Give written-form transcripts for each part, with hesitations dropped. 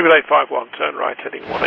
Cubic 851, turn right heading 180.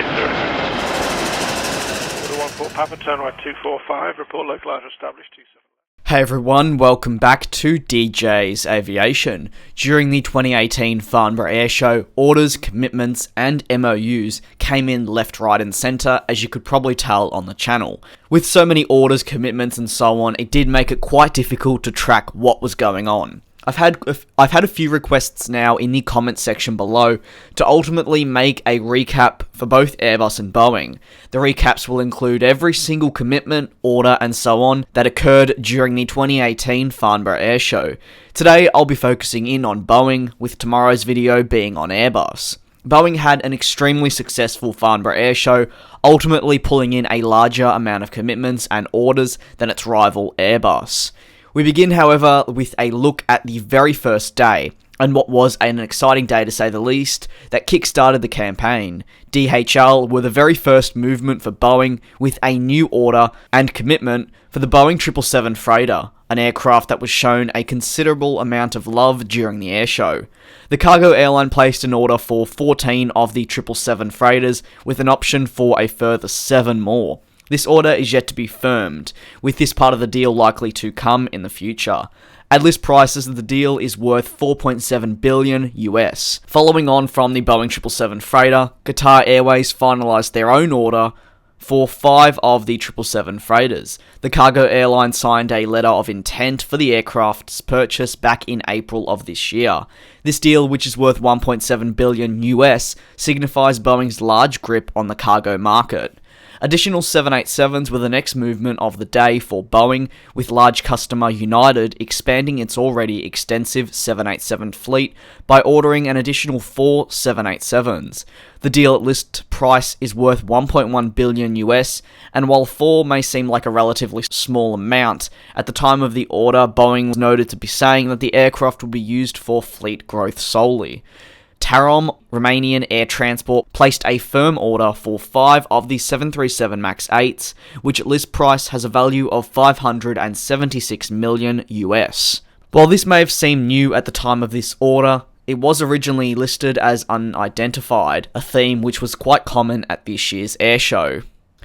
Order 14 Papa, turn right 245, report localizer established 27. Hey everyone, welcome back to DJ's Aviation. During the 2018 Farnborough Airshow, orders, commitments and MOUs came in left, right and centre, as you could probably tell on the channel. With so many orders, commitments and so on, it did make it quite difficult to track what was going on. I've had a few requests now in the comment section below to ultimately make a recap for both Airbus and Boeing. The recaps will include every single commitment, order and so on that occurred during the 2018 Farnborough Airshow. Today I'll be focusing in on Boeing, with tomorrow's video being on Airbus. Boeing had an extremely successful Farnborough Airshow, ultimately pulling in a larger amount of commitments and orders than its rival Airbus. We begin, however, with a look at the very first day, and what was an exciting day to say the least, that kick-started the campaign. DHL were the very first movement for Boeing with a new order and commitment for the Boeing 777 freighter, an aircraft that was shown a considerable amount of love during the airshow. The cargo airline placed an order for 14 of the 777 freighters, with an option for a further 7 more. This order is yet to be firmed, with this part of the deal likely to come in the future. At list prices, the deal is worth $4.7 billion US. Following on from the Boeing 777 freighter, Qatar Airways finalised their own order for 5 of the 777 freighters. The cargo airline signed a letter of intent for the aircraft's purchase back in April of this year. This deal, which is worth $1.7 billion US, signifies Boeing's large grip on the cargo market. Additional 787s were the next movement of the day for Boeing, with large customer United expanding its already extensive 787 fleet by ordering an additional 4 787s. The deal at list price is worth $1.1 billion US, and while 4 may seem like a relatively small amount, at the time of the order, Boeing was noted to be saying that the aircraft would be used for fleet growth solely. Tarom, Romanian Air Transport, placed a firm order for 5 of the 737 MAX 8s, which at list price has a value of $576 million US. While this may have seemed new at the time of this order, it was originally listed as unidentified, a theme which was quite common at this year's airshow.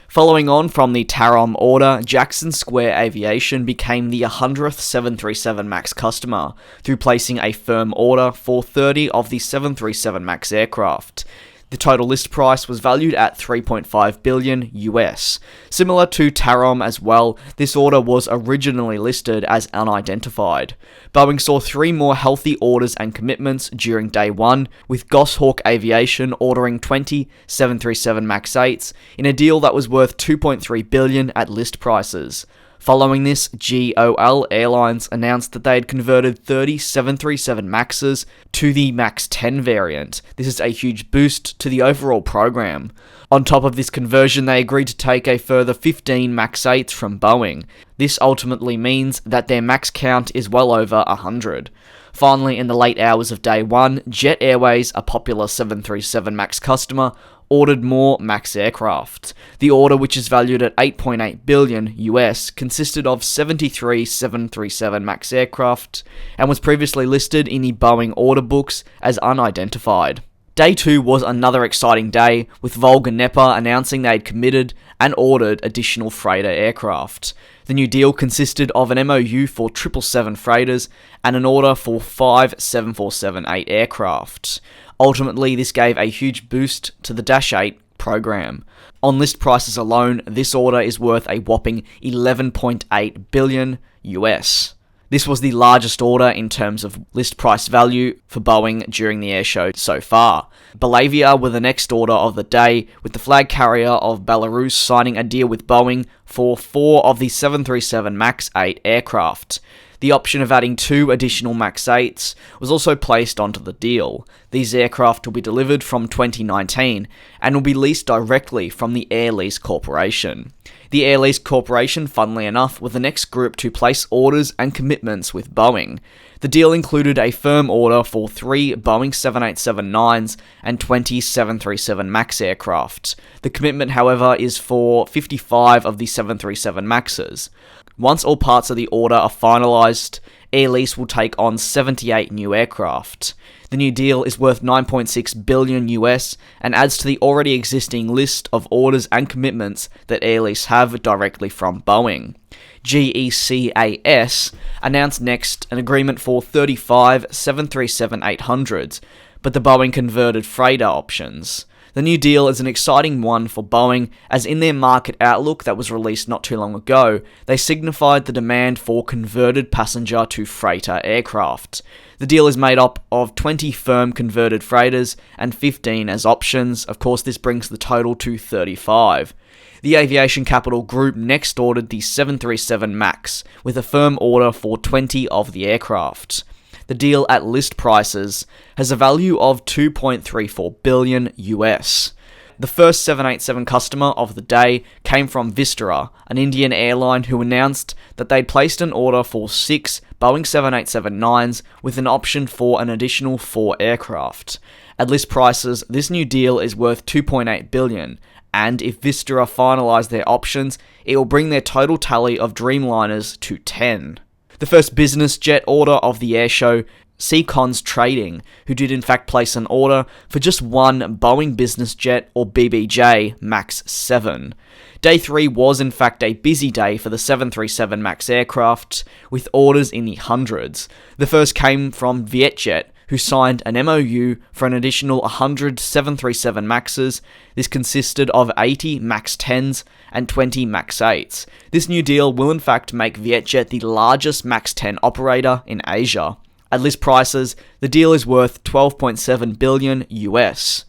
Following on from the Tarom order, Jackson Square Aviation became the 100th 737 MAX customer, through placing a firm order for 30 of the 737 MAX aircraft. The total list price was valued at $3.5 billion US. Similar to Tarom as well, this order was originally listed as unidentified. Boeing saw 3 more healthy orders and commitments during day 1, with Goshawk Aviation ordering 20 737 MAX 8s in a deal that was worth $2.3 billion at list prices. Following this, GOL Airlines announced that they had converted 30 737 MAXs to the MAX 10 variant. This is a huge boost to the overall program. On top of this conversion, they agreed to take a further 15 MAX 8s from Boeing. This ultimately means that their MAX count is well over 100. Finally, in the late hours of day 1, Jet Airways, a popular 737 MAX customer, ordered more MAX aircraft. The order, which is valued at $8.8 billion US, consisted of 73 737 MAX aircraft and was previously listed in the Boeing order books as unidentified. Day 2 was another exciting day, with Volga Nepa announcing they had committed and ordered additional freighter aircraft. The new deal consisted of an MOU for 777 freighters and an order for 5 747-8 aircraft. Ultimately, this gave a huge boost to the Dash 8 program. On list prices alone, this order is worth a whopping $11.8 billion US. This was the largest order in terms of list price value for Boeing during the airshow so far. Belavia were the next order of the day, with the flag carrier of Belarus signing a deal with Boeing for 4 of the 737 MAX 8 aircraft. The option of adding 2 additional MAX 8s was also placed onto the deal. These aircraft will be delivered from 2019 and will be leased directly from the Air Lease Corporation. The Air Lease Corporation, funnily enough, were the next group to place orders and commitments with Boeing. The deal included a firm order for 3 Boeing 787-9s and 20 737 MAX aircraft. The commitment, however, is for 55 of the 737 MAXs. Once all parts of the order are finalised, Air Lease will take on 78 new aircraft. The new deal is worth $9.6 billion US and adds to the already existing list of orders and commitments that Air Lease have directly from Boeing. GECAS announced next an agreement for 35 737-800s, but the Boeing converted freighter options. The new deal is an exciting one for Boeing, as in their market outlook that was released not too long ago, they signified the demand for converted passenger to freighter aircraft. The deal is made up of 20 firm converted freighters and 15 as options. Of course, this brings the total to 35. The Aviation Capital Group next ordered the 737 MAX, with a firm order for 20 of the aircraft. The deal at list prices has a value of $2.34 billion US. The first 787 customer of the day came from Vistara, an Indian airline who announced that they'd placed an order for 6 Boeing 787-9s with an option for an additional 4 aircraft. At list prices, this new deal is worth $2.8 billion, and if Vistara finalise their options, it will bring their total tally of Dreamliners to 10. The first business jet order of the airshow, Seacons Trading, who did in fact place an order for just one Boeing business jet or BBJ MAX 7. Day 3 was in fact a busy day for the 737 MAX aircraft, with orders in the hundreds. The first came from VietJet, who signed an MOU for an additional 100 737 MAXs. This consisted of 80 MAX 10s and 20 MAX 8s. This new deal will in fact make VietJet the largest MAX 10 operator in Asia. At list prices, the deal is worth $12.7 billion US.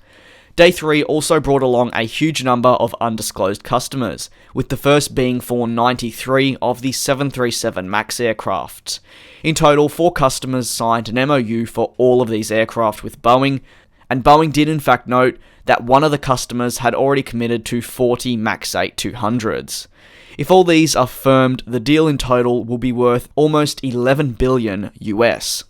Day 3 also brought along a huge number of undisclosed customers, with the first being for 93 of the 737 MAX aircraft. In total, 4 customers signed an MOU for all of these aircraft with Boeing, and Boeing did in fact note that one of the customers had already committed to 40 MAX 8 200s. If all these are firmed, the deal in total will be worth almost $11 billion US.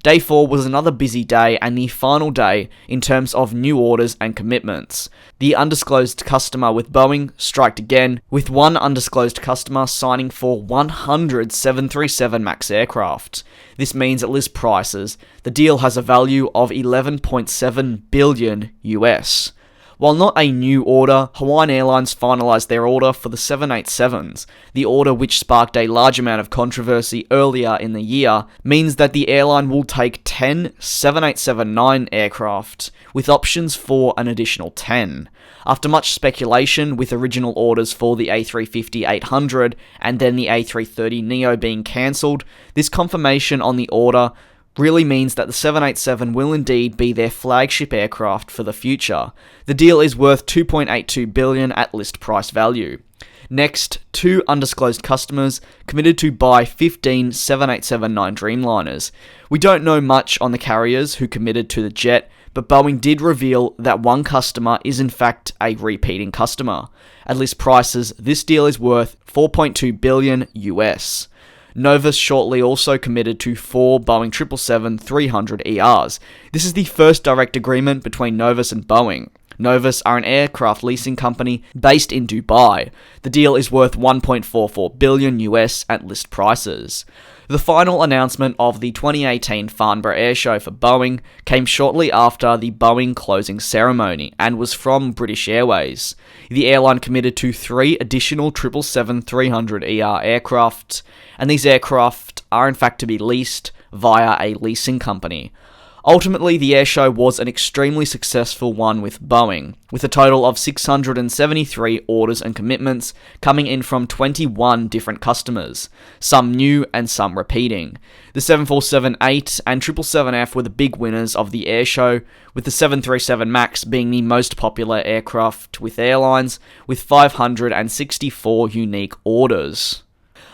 Day 4 was another busy day and the final day in terms of new orders and commitments. The undisclosed customer with Boeing striked again, with one undisclosed customer signing for 100 737 MAX aircraft. This means at list prices, the deal has a value of $11.7 billion US. While not a new order, Hawaiian Airlines finalised their order for the 787s. The order, which sparked a large amount of controversy earlier in the year, means that the airline will take 10 787-9 aircraft, with options for an additional 10. After much speculation, with original orders for the A350-800 and then the A330neo being cancelled, this confirmation on the order really means that the 787 will indeed be their flagship aircraft for the future. The deal is worth $2.82 billion at list price value. Next, 2 undisclosed customers committed to buy 15 787-9 Dreamliners. We don't know much on the carriers who committed to the jet, but Boeing did reveal that one customer is in fact a repeating customer. At list prices, this deal is worth $4.2 billion US. Novus shortly also committed to 4 Boeing 777-300 ERs. This is the first direct agreement between Novus and Boeing. Novus are an aircraft leasing company based in Dubai. The deal is worth $1.44 billion US at list prices. The final announcement of the 2018 Farnborough Airshow for Boeing came shortly after the Boeing closing ceremony and was from British Airways. The airline committed to 3 additional 777-300ER aircraft, and these aircraft are in fact to be leased via a leasing company. Ultimately, the airshow was an extremely successful one with Boeing, with a total of 673 orders and commitments coming in from 21 different customers, some new and some repeating. The 747-8 and 777F were the big winners of the airshow, with the 737 MAX being the most popular aircraft with airlines, with 564 unique orders.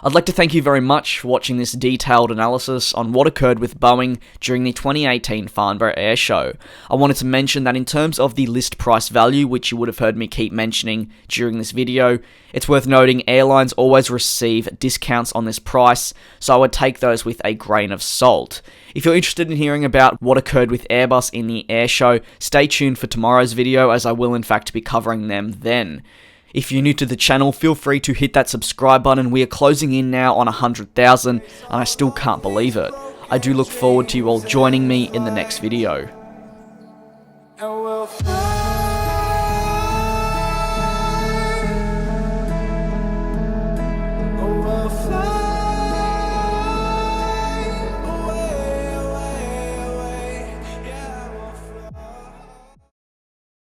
I'd like to thank you very much for watching this detailed analysis on what occurred with Boeing during the 2018 Farnborough Airshow. I wanted to mention that in terms of the list price value, which you would have heard me keep mentioning during this video, it's worth noting airlines always receive discounts on this price, so I would take those with a grain of salt. If you're interested in hearing about what occurred with Airbus in the airshow, stay tuned for tomorrow's video, as I will in fact be covering them then. If you're new to the channel, feel free to hit that subscribe button. We are closing in now on 100,000, and I still can't believe it. I do look forward to you all joining me in the next video.